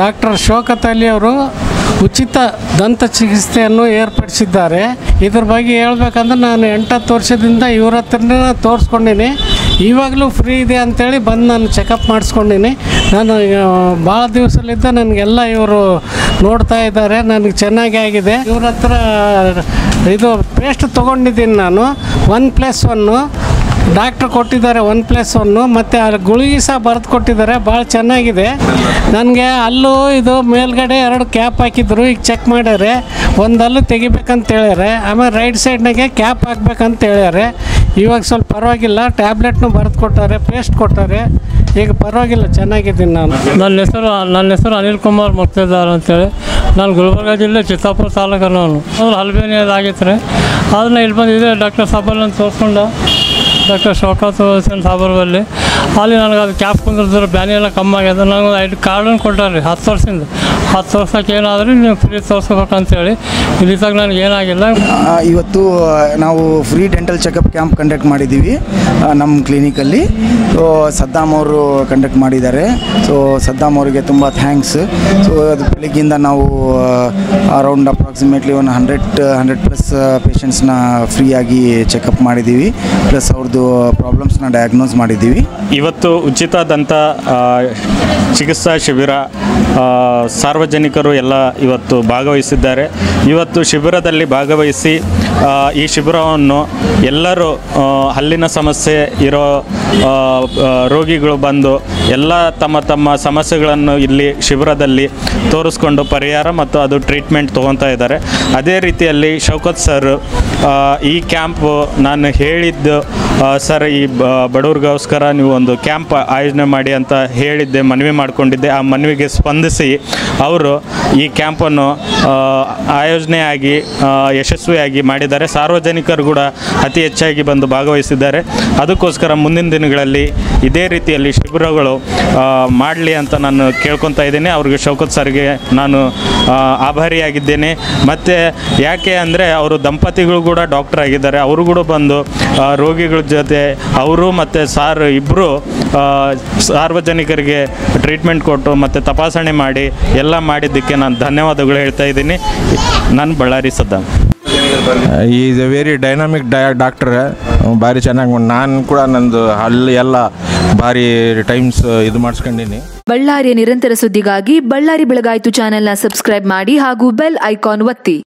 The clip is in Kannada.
ಡಾಕ್ಟರ್ ಶೌಕತ್ ಅಲಿ ಅವರು ಉಚಿತ ದಂತ ಚಿಕಿತ್ಸೆಯನ್ನು ಏರ್ಪಡಿಸಿದ್ದಾರೆ. ಇದ್ರ ಬಗ್ಗೆ ಹೇಳ್ಬೇಕಂದ್ರೆ ನಾನು 8-10 ವರ್ಷದಿಂದ ಇವ್ರ ಹತ್ರನೇ ತೋರಿಸ್ಕೊಂಡಿನಿ. ಇವಾಗಲೂ ಫ್ರೀ ಇದೆ ಅಂಥೇಳಿ ಬಂದು ನಾನು ಚೆಕಪ್ ಮಾಡಿಸ್ಕೊಂಡಿನಿ. ನಾನು ಭಾಳ ದಿವಸಲಿದ್ದ ನನಗೆಲ್ಲ ಇವರು ನೋಡ್ತಾ ಇದ್ದಾರೆ. ನನಗೆ ಚೆನ್ನಾಗಿ ಆಗಿದೆ. ಇವ್ರ ಹತ್ರ ಇದು ಪೇಸ್ಟ್ ತೊಗೊಂಡಿದ್ದೀನಿ ನಾನು 1+1 ಡಾಕ್ಟ್ರ್ ಕೊಟ್ಟಿದ್ದಾರೆ 1+1 ಮತ್ತು ಆ ಗುಳಿಗೆ ಸಹ ಬರೆದು ಕೊಟ್ಟಿದ್ದಾರೆ. ಭಾಳ ಚೆನ್ನಾಗಿದೆ. ನನಗೆ ಅಲ್ಲೂ ಇದು ಮೇಲ್ಗಡೆ 2 ಕ್ಯಾಪ್ ಹಾಕಿದ್ರು. ಈಗ ಚೆಕ್ ಮಾಡ್ಯಾರೆ, ಒಂದು ಹಲ್ಲು ತೆಗಿಬೇಕಂತ ಹೇಳ್ಯಾರೆ. ಆಮೇಲೆ ರೈಟ್ ಸೈಡ್ನಾಗೆ ಕ್ಯಾಪ್ ಹಾಕ್ಬೇಕಂತ ಹೇಳ್ಯಾರೆ. ಇವಾಗ ಸ್ವಲ್ಪ ಪರವಾಗಿಲ್ಲ. ಟ್ಯಾಬ್ಲೆಟ್ನು ಬರೆದು ಕೊಟ್ಟಾರೆ, ಪೇಸ್ಟ್ ಕೊಟ್ಟಾರೆ. ಈಗ ಪರವಾಗಿಲ್ಲ, ಚೆನ್ನಾಗಿದ್ದೀನಿ ನಾನು. ನನ್ನ ಹೆಸರು ಅನಿಲ್ ಕುಮಾರ್ ಮುಕ್ತೇದಾರ್ ಅಂತೇಳಿ. ನಾನು ಗುಲ್ಬರ್ಗ ಜಿಲ್ಲೆ ಚಿತ್ತಾಪುರ ತಾಲೂಕನವನು. ಹಲ್ಬೇನಿಯದಾಗಿತ್ತು ರೀ. ಅದನ್ನ ಇಲ್ಲಿ ಬಂದಿದ್ದೆ ಡಾಕ್ಟರ್ ಸಾಬರ್ ಅಂತ ತೋರಿಸ್ಕೊಂಡು ಡಾಕ್ಟರ್ ಶೌಕತ್ ಹುಸೇನ್ ಸಾಬರ್ ಬಲ್ಲಿ ಅಲ್ಲಿ ನನಗೆ ಅದು ಕ್ಯಾಪ್ ಕುಂದಿರ್ತಾರೆ, ಬ್ಯಾನಿ ಎಲ್ಲ ಕಮ್ಮಿ ಆಗ್ಯದ. ನನಗೆ 5 ಕಾರ್ಡನ್ನು ಕೊಟ್ಟಾರೆ 10 ವರ್ಷದಿಂದ. 10 ವರ್ಷಕ್ಕೆ ಏನಾದರೂ ನೀವು ಫ್ರೀ ತೋರಿಸ್ಬೇಕಂತೇಳಿ ಇಲ್ಲಿ ತಗ ನನಗೆ ಏನಾಗಿಲ್ಲ. ಇವತ್ತು ನಾವು free dental checkup camp conduct ಮಾಡಿದ್ದೀವಿ ನಮ್ಮ ಕ್ಲಿನಿಕಲ್ಲಿ. ಸೊ ಸದ್ದಾಮ್ ಅವರು ಕಂಡಕ್ಟ್ ಮಾಡಿದ್ದಾರೆ. ಸೊ ಸದ್ದಾಮ್ ಅವರಿಗೆ ತುಂಬ ಥ್ಯಾಂಕ್ಸ್. ಸೊ ಅದು ಬೆಳಗ್ಗಿಂದ ನಾವು ಅರೌಂಡ್ ಅಪ್ರಾಕ್ಸಿಮೇಟ್ಲಿ ಒಂದು 100+ ಪೇಷಂಟ್ಸ್ನ ಫ್ರೀಯಾಗಿ ಚೆಕಪ್ ಮಾಡಿದ್ದೀವಿ. ಪ್ಲಸ್ ಅವ್ರದ್ದು ಪ್ರಾಬ್ಲಮ್ಸ್ನ ಡಯಾಗ್ನೋಸ್ ಮಾಡಿದ್ದೀವಿ. ಇವತ್ತು ಉಚಿತ ದಂತ ಚಿಕಿತ್ಸಾ ಶಿಬಿರ ಸಾರ್ವಜನಿಕರು ಎಲ್ಲ ಇವತ್ತು ಭಾಗವಹಿಸಿದ್ದಾರೆ. ಇವತ್ತು ಶಿಬಿರದಲ್ಲಿ ಭಾಗವಹಿಸಿ ಈ ಶಿಬಿರವನ್ನು ಎಲ್ಲರೂ ಹಲ್ಲಿನ ಸಮಸ್ಯೆ ಇರೋ ರೋಗಿಗಳು ಬಂದು ಎಲ್ಲ ತಮ್ಮ ತಮ್ಮ ಸಮಸ್ಯೆಗಳನ್ನು ಇಲ್ಲಿ ಶಿಬಿರದಲ್ಲಿ ತೋರಿಸ್ಕೊಂಡು ಪರಿಹಾರ ಮತ್ತು ಅದು ಟ್ರೀಟ್ಮೆಂಟ್ ತೊಗೊತಾ ಇದ್ದಾರೆ. ಅದೇ ರೀತಿಯಲ್ಲಿ ಶೌಕತ್ ಸರ್ ಈ ಕ್ಯಾಂಪು ನಾನು ಹೇಳಿದ್ದು ಸರ್ ಈ ಬಡವ್ರಿಗೋಸ್ಕರ ನೀವು ಒಂದು ಕ್ಯಾಂಪ್ ಆಯೋಜನೆ ಮಾಡಿ ಅಂತ ಹೇಳಿದ್ದೆ, ಮನವಿ ಮಾಡಿಕೊಂಡಿದ್ದೆ. ಆ ಮನವಿಗೆ ಸ್ಪಂದಿಸಿ ಅವರು ಈ ಕ್ಯಾಂಪನ್ನು ಆಯೋಜನೆಯಾಗಿ ಯಶಸ್ವಿಯಾಗಿ ಮಾಡಿದ್ದಾರೆ. ಸಾರ್ವಜನಿಕರು ಕೂಡ ಅತಿ ಹೆಚ್ಚಾಗಿ ಬಂದು ಭಾಗವಹಿಸಿದ್ದಾರೆ. ಅದಕ್ಕೋಸ್ಕರ ಮುಂದಿನ ದಿನಗಳಲ್ಲಿ ಇದೇ ರೀತಿಯಲ್ಲಿ ಶಿಬಿರಗಳು ಮಾಡಲಿ ಅಂತ ನಾನು ಕೇಳ್ಕೊತಾ ಇದ್ದೀನಿ. ಅವ್ರಿಗೆ ಶೌಕತ್ ಸರ್ಗೆ ನಾನು ಆಭಾರಿಯಾಗಿದ್ದೇನೆ. ಮತ್ತು ಯಾಕೆ ಅಂದರೆ ಅವರು ದಂಪತಿಗಳು ಕೂಡ ಡಾಕ್ಟರ್ ಆಗಿದ್ದಾರೆ. ಅವರು ಕೂಡ ಬಂದು ರೋಗಿಗಳ ಜೊತೆ ಅವರು ಮತ್ತು ಸಾರ್ ಇಬ್ಬರು ಸಾರ್ವಜನಿಕರಿಗೆ ಟ್ರೀಟ್ಮೆಂಟ್ ಕೊಟ್ಟು ಮತ್ತು ತಪಾಸಣೆ ಮಾಡಿ ಎಲ್ಲ ಮಾಡಿದ್ದಕ್ಕೆ ನಾನು ಧನ್ಯವಾದಗಳು ಹೇಳ್ತಾ ಇದ್ದೀನಿ. ನಾನು Ballari ಸದ್ದಾಮ್. Is A very dynamic doctor. ಭಾರಿ ಚೆನ್ನಾಗಿ ನಾನು ಕೂಡ ನಂದು ಅಲ್ಲಿ ಎಲ್ಲ ಭಾರಿ ಟೈಮ್ಸ್ ಇದು ಮಾಡಿಸ್ಕೊಂಡಿನಿ. ಬಳ್ಳಾರಿಯ ನಿರಂತರ ಸುದ್ದಿಗಾಗಿ ಬಳ್ಳಾರಿ ಬೆಳಗಾಯಿತು ಚಾನೆಲ್ನ ಸಬ್ಸ್ಕ್ರೈಬ್ ಮಾಡಿ ಹಾಗೂ ಬೆಲ್ ಐಕಾನ್ ಒತ್ತಿ.